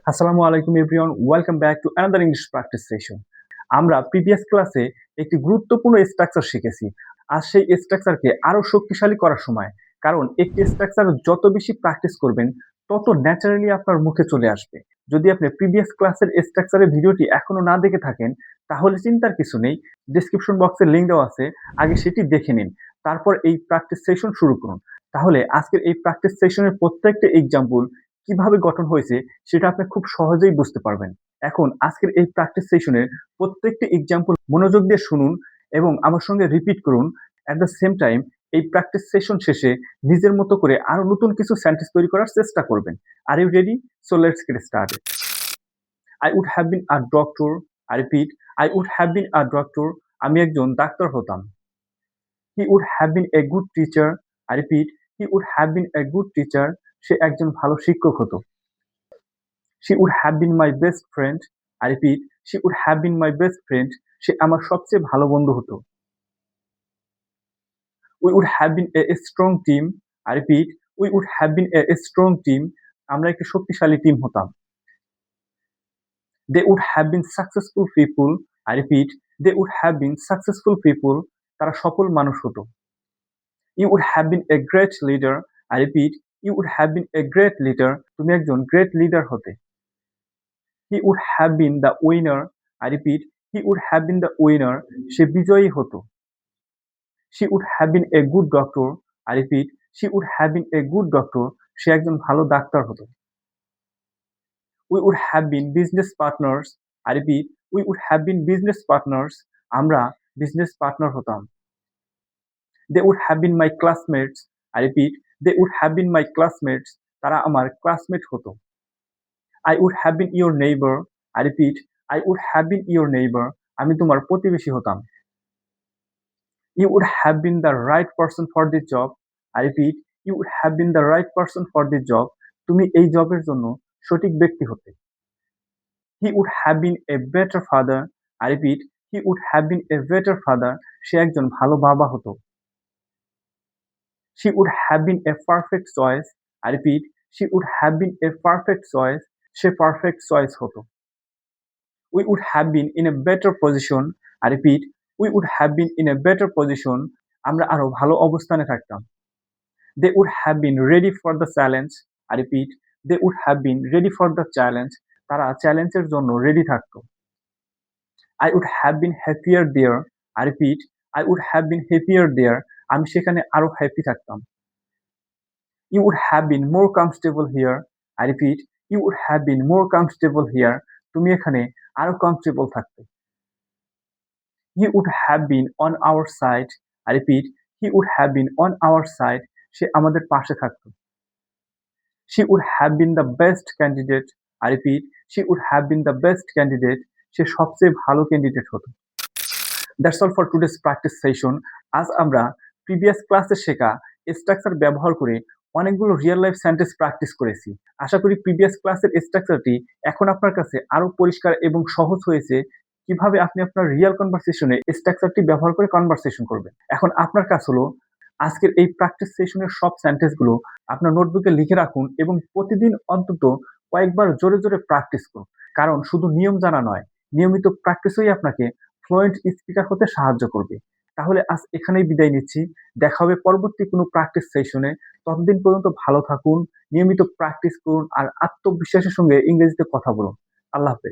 আসসালামু আলাইকুম everyone, welcome back to another English practice session. আমরা প্রিভিয়াস ক্লাসে একটি গুরুত্বপূর্ণ স্ট্রাকচার শিখেছি। আজ সেই স্ট্রাকচারকে আরো শক্তিশালী করার সময়। কারণ একটি স্ট্রাকচার যত বেশি প্র্যাকটিস করবেন তত ন্যাচারালি আপনার মুখে চলে আসবে। যদি আপনি প্রিভিয়াস ক্লাসের স্ট্রাকচারের ভিডিওটি এখনো না দেখে থাকেন তাহলে চিন্তার কিছু নেই, ডেসক্রিপশন বক্সে লিংক দেওয়া আছে, আগে সেটি দেখে নিন, তারপর এই প্র্যাকটিস সেশন শুরু করুন। তাহলে আজকের এই প্র্যাকটিস সেশনের প্রত্যেকটা এক্সাম্পল কিভাবে গঠন হয়েছে সেটা আপনি খুব সহজেই বুঝতে পারবেন। এখন আজকের এই প্র্যাকটিস সেশনের প্রত্যেকটি এক্সাম্পল মনোযোগ দিয়ে শুনুন এবং আমার সঙ্গে রিপিট করুন। অ্যাট দ্য সেম টাইম এই প্র্যাকটিস সেশন শেষে নিজের মতো করে আরো নতুন কিছু সেন্টেন্স তৈরি করার চেষ্টা করবেন। Are you ready? So let's get started. I would have been a doctor. I repeat, I would have been a doctor. আমি একজন ডাক্তার হতাম। He would have been a good teacher. I repeat, he would have been a good teacher. সে একজন ভালো শিক্ষক হতো। She would have been my best friend. I repeat, she would have been my best friend. সে আমার সবচেয়ে ভালো বন্ধু হতো। We would have been a strong team. I repeat, we would have been a strong team. আমরা একটি শক্তিশালী team হতাম। They would have been successful people. I repeat, they would have been successful people. তারা সফল মানুষ হতো। You would have been a great leader. I repeat, you would have been a great leader. তুমি একজন great leader হতে। He would have been the winner. I repeat, he would have been the winner. সে বিজয়ী হতো। She would have been a good doctor. I repeat, she would have been a good doctor. সে একজন ভালো doctor হতো। We would have been business partners. I repeat, we would have been business partners. আমরা business partner হতাম। They would have been my classmates. I repeat, they would have been my classmates. তারা আমার classmate হতো। I would have been your neighbor. I repeat, I would have been your neighbor. আমি তোমার প্রতিবেশী হতাম। You would have been the right person for the job. I repeat, you would have been the right person for the job. তুমি এই জবের জন্য সঠিক ব্যক্তি হতে। He would have been a better father. I repeat, he would have been a better father. সে একজন ভালো বাবা হতো। She would have been a perfect choice. I repeat, she would have been a perfect choice. Say perfect choice হতো। We would have been in a better position. I repeat, we would have been in a better position. আমরা আরো ভালো অবস্থানে থাকতাম। They would have been ready for the challenge. I repeat, they would have been ready for the challenge. তারা চ্যালেঞ্জের জন্য ready থাকতো। I would have been happier there. I repeat, I would have been happier there. আমি সেখানে আরো happy থাকতাম। You would have been more comfortable here. I repeat, you would have been more comfortable here. তুমি এখানে আরো comfortable থাকতে। He would have been on our side. I repeat, he would have been on our side. সে আমাদের পাশে থাকতো। She would have been the best candidate. I repeat, she would have been the best candidate. সে সবচেয়ে ভালো candidate হতো। That's all for today's practice session. আজ আমরা previous ক্লাসে শেখা স্ট্রাকচার ব্যবহার করে অনেকগুলো রিয়েল লাইফ সেন্টেন্স প্র্যাকটিস করেছি। আশা করি প্রিভিয়াস ক্লাসের স্ট্রাকচারটি এখন আপনার কাছে আরো পরিষ্কার এবং সহজ হয়েছে কিভাবে আপনি আপনার রিয়েল কনভারসেশনে স্ট্রাকচারটি ব্যবহার করে কনভারসেশন করবেন। এখন আপনার কাজ হলো আজকের এই প্র্যাকটিস সেশনের সব সেন্টেন্সগুলো আপনার নোটবুকে লিখে রাখুন এবং প্রতিদিন অন্তত কয়েকবার জোরে জোরে প্র্যাকটিস করুন। কারণ শুধু নিয়ম জানা নয়, নিয়মিত প্র্যাকটিসই আপনাকে ফ্লুয়েন্ট স্পিকার হতে সাহায্য করবে। তাহলে আজ এখানেই বিদায় নিচ্ছি। দেখা হবে পরবর্তী কোনো প্র্যাকটিস সেশনে। ততদিন পর্যন্ত ভালো থাকুন, নিয়মিত প্র্যাকটিস করুন আর আত্মবিশ্বাসের সঙ্গে ইংরেজিতে কথা বলুন। আল্লাহ হাফেজ।